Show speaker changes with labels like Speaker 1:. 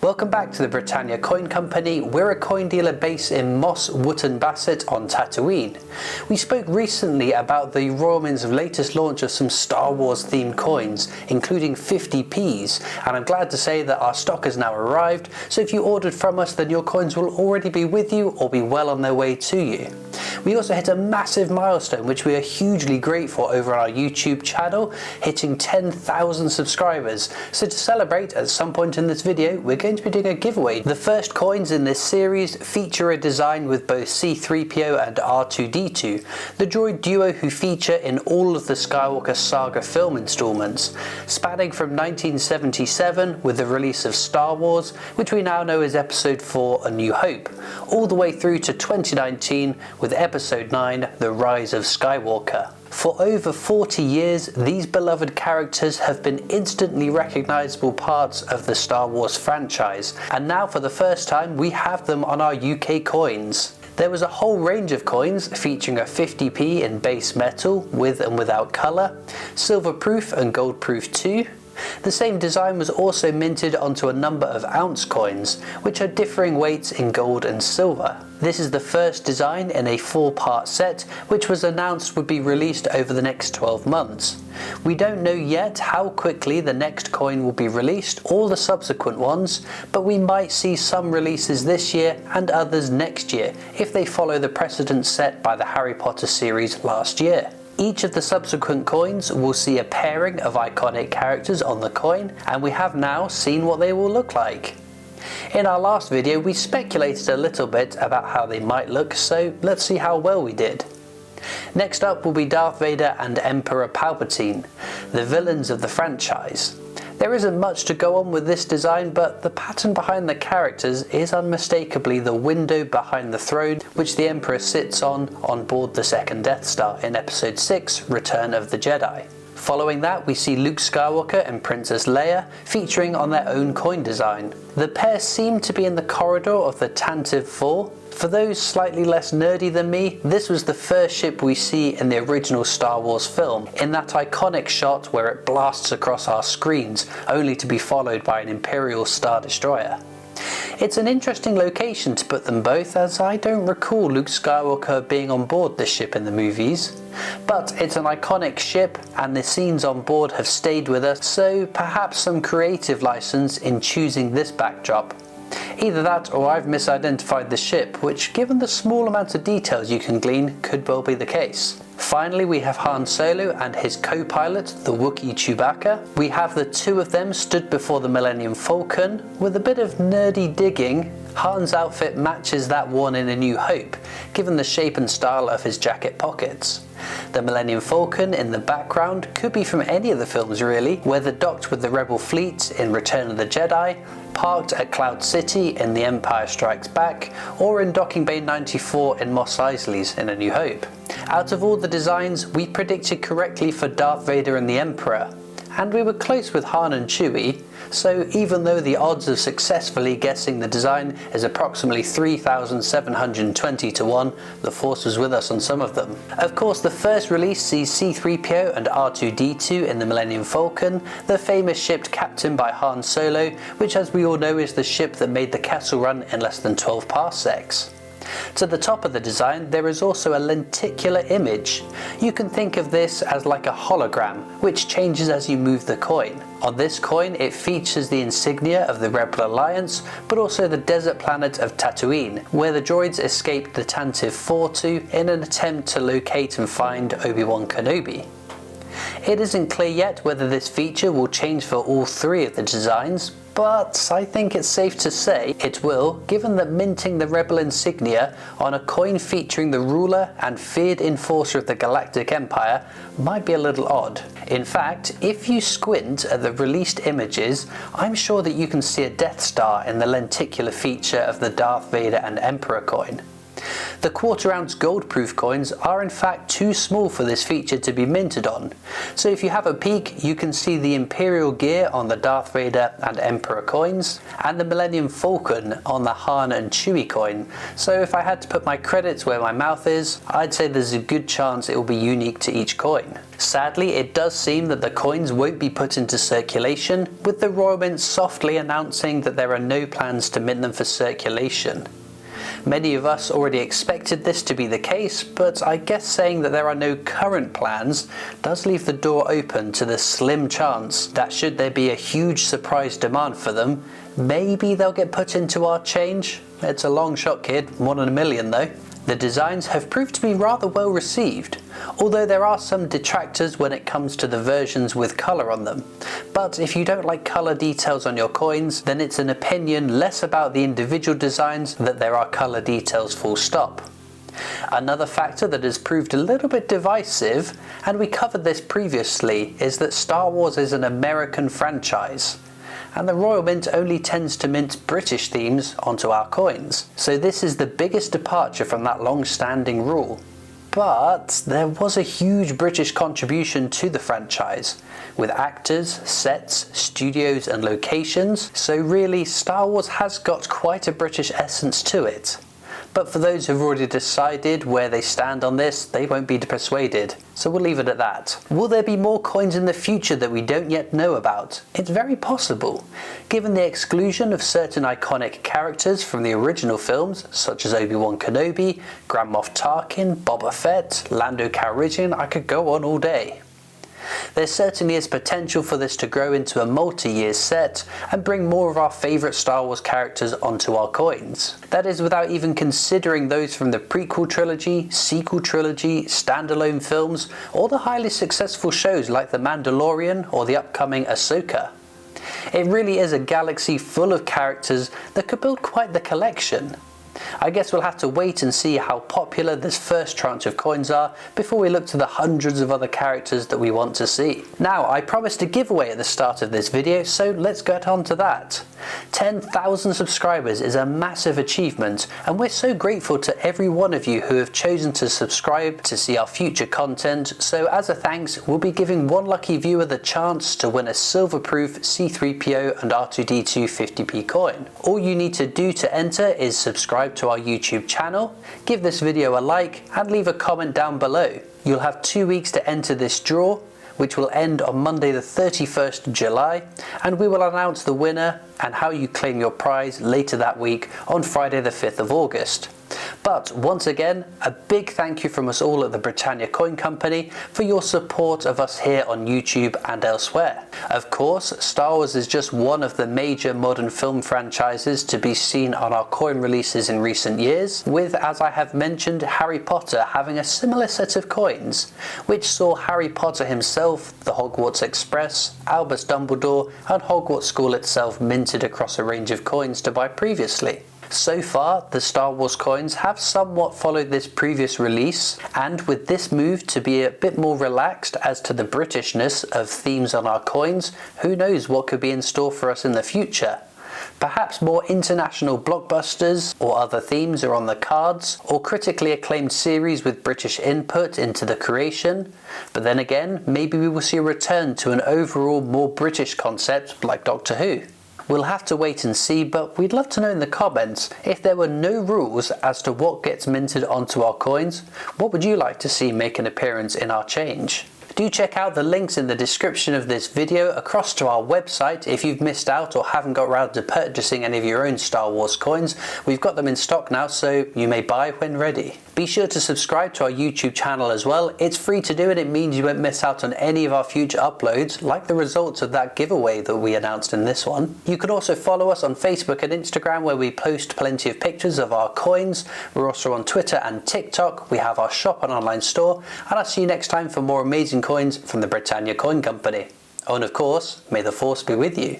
Speaker 1: Welcome back to the Britannia Coin Company. We're a coin dealer based in Royal Wootton Bassett on Tatooine. We spoke recently about the Royal Mint's latest launch of some Star Wars themed coins, including 50p's, and I'm glad to say that our stock has now arrived, so if you ordered from us then your coins will already be with you or be well on their way to you. We also hit a massive milestone which we are hugely grateful over on our YouTube channel, hitting 10,000 subscribers. So to celebrate, at some point in this video we're going to be doing a giveaway. The first coins in this series feature a design with both C-3PO and R2-D2, the droid duo who feature in all of the Skywalker Saga film installments, spanning from 1977 with the release of Star Wars, which we now know as Episode 4 A New Hope, all the way through to 2019 with Episode 9 The Rise of Skywalker. For over 40 years, these beloved characters have been instantly recognisable parts of the Star Wars franchise, and now for the first time we have them on our UK coins. There was a whole range of coins featuring a 50p in base metal with and without colour, silver proof and gold proof too. The same design was also minted onto a number of ounce coins, which are differing weights in gold and silver. This is the first design in a 4-part set, which was announced would be released over the next 12 months. We don't know yet how quickly the next coin will be released or the subsequent ones, but we might see some releases this year and others next year if they follow the precedent set by the Harry Potter series last year. Each of the subsequent coins will see a pairing of iconic characters on the coin, and we have now seen what they will look like. In our last video we speculated a little bit about how they might look, so let's see how well we did. Next up will be Darth Vader and Emperor Palpatine, the villains of the franchise. There isn't much to go on with this design, but the pattern behind the characters is unmistakably the window behind the throne which the Emperor sits on board the second Death Star in Episode 6 Return of the Jedi. Following that we see Luke Skywalker and Princess Leia featuring on their own coin design. The pair seem to be in the corridor of the Tantive 4. For those slightly less nerdy than me, this was the first ship we see in the original Star Wars film, in that iconic shot where it blasts across our screens, only to be followed by an Imperial Star Destroyer. It's an interesting location to put them both, as I don't recall Luke Skywalker being on board this ship in the movies. But it's an iconic ship and the scenes on board have stayed with us, so perhaps some creative license in choosing this backdrop. Either that or I've misidentified the ship, which given the small amount of details you can glean could well be the case. Finally we have Han Solo and his co-pilot, the Wookiee Chewbacca. We have the two of them stood before the Millennium Falcon. With a bit of nerdy digging, Han's outfit matches that worn in A New Hope, given the shape and style of his jacket pockets. The Millennium Falcon in the background could be from any of the films really, whether docked with the Rebel fleet in Return of the Jedi, parked at Cloud City in The Empire Strikes Back, or in Docking Bay 94 in Mos Eisley's in A New Hope. Out of all the designs, we predicted correctly for Darth Vader and the Emperor, and we were close with Han and Chewie, so even though the odds of successfully guessing the design is approximately 3,720 to 1, the Force was with us on some of them. Of course the first release sees C-3PO and R2-D2 in the Millennium Falcon, the famous ship captained by Han Solo, which as we all know is the ship that made the Kessel Run in less than 12 parsecs. To the top of the design there is also a lenticular image. You can think of this as like a hologram, which changes as you move the coin. On this coin it features the insignia of the Rebel Alliance, but also the desert planet of Tatooine, where the droids escaped the Tantive 4 to in an attempt to locate and find Obi-Wan Kenobi. It isn't clear yet whether this feature will change for all three of the designs, but I think it's safe to say it will, given that minting the Rebel insignia on a coin featuring the ruler and feared enforcer of the Galactic Empire might be a little odd. In fact, if you squint at the released images, I'm sure that you can see a Death Star in the lenticular feature of the Darth Vader and Emperor coin. The quarter-ounce gold-proof coins are in fact too small for this feature to be minted on, so if you have a peek you can see the Imperial gear on the Darth Vader and Emperor coins, and the Millennium Falcon on the Han and Chewie coin, so if I had to put my credits where my mouth is, I'd say there's a good chance it will be unique to each coin. Sadly, it does seem that the coins won't be put into circulation, with the Royal Mint softly announcing that there are no plans to mint them for circulation. Many of us already expected this to be the case, but I guess saying that there are no current plans does leave the door open to the slim chance that should there be a huge surprise demand for them, maybe they'll get put into our change. It's a long shot, kid, 1 in a million though. The designs have proved to be rather well received, although there are some detractors when it comes to the versions with colour on them. But if you don't like colour details on your coins, then it's an opinion less about the individual designs that there are colour details full stop. Another factor that has proved a little bit divisive, and we covered this previously, is that Star Wars is an American franchise, and the Royal Mint only tends to mint British themes onto our coins. So this is the biggest departure from that long-standing rule. But there was a huge British contribution to the franchise, with actors, sets, studios and locations, so really Star Wars has got quite a British essence to it. But for those who've already decided where they stand on this, they won't be persuaded. So we'll leave it at that. Will there be more coins in the future that we don't yet know about? It's very possible. Given the exclusion of certain iconic characters from the original films, such as Obi-Wan Kenobi, Grand Moff Tarkin, Boba Fett, Lando Calrissian, I could go on all day. There certainly is potential for this to grow into a multi-year set and bring more of our favourite Star Wars characters onto our coins. That is without even considering those from the prequel trilogy, sequel trilogy, standalone films, or the highly successful shows like The Mandalorian or the upcoming Ahsoka. It really is a galaxy full of characters that could build quite the collection. I guess we'll have to wait and see how popular this first tranche of coins are before we look to the hundreds of other characters that we want to see. Now, I promised a giveaway at the start of this video, so let's get on to that. 10,000 subscribers is a massive achievement, and we're so grateful to every one of you who have chosen to subscribe to see our future content, so as a thanks, we'll be giving one lucky viewer the chance to win a silver-proof C-3PO and R2-D2 50p coin. All you need to do to enter is subscribe to our YouTube channel, give this video a like, and leave a comment down below. You'll have 2 weeks to enter this draw, which will end on Monday the 31st of July, and we will announce the winner and how you claim your prize later that week on Friday the 5th of August. But once again, a big thank you from us all at the Britannia Coin Company for your support of us here on YouTube and elsewhere. Of course, Star Wars is just one of the major modern film franchises to be seen on our coin releases in recent years, with, as I have mentioned, Harry Potter having a similar set of coins, which saw Harry Potter himself, the Hogwarts Express, Albus Dumbledore and Hogwarts School itself minted across a range of coins to buy previously. So far, the Star Wars coins have somewhat followed this previous release, and with this move to be a bit more relaxed as to the Britishness of themes on our coins, who knows what could be in store for us in the future. Perhaps more international blockbusters or other themes are on the cards, or critically acclaimed series with British input into the creation, but then again, maybe we will see a return to an overall more British concept like Doctor Who. We'll have to wait and see, but we'd love to know in the comments, if there were no rules as to what gets minted onto our coins, what would you like to see make an appearance in our change? Do check out the links in the description of this video across to our website if you've missed out or haven't got around to purchasing any of your own Star Wars coins. We've got them in stock now, so you may buy when ready. Be sure to subscribe to our YouTube channel as well. It's free to do and it means you won't miss out on any of our future uploads, like the results of that giveaway that we announced in this one. You can also follow us on Facebook and Instagram, where we post plenty of pictures of our coins. We're also on Twitter and TikTok. We have our shop and online store, and I'll see you next time for more amazing coins from the Britannia Coin Company. Oh, and of course, may the Force be with you.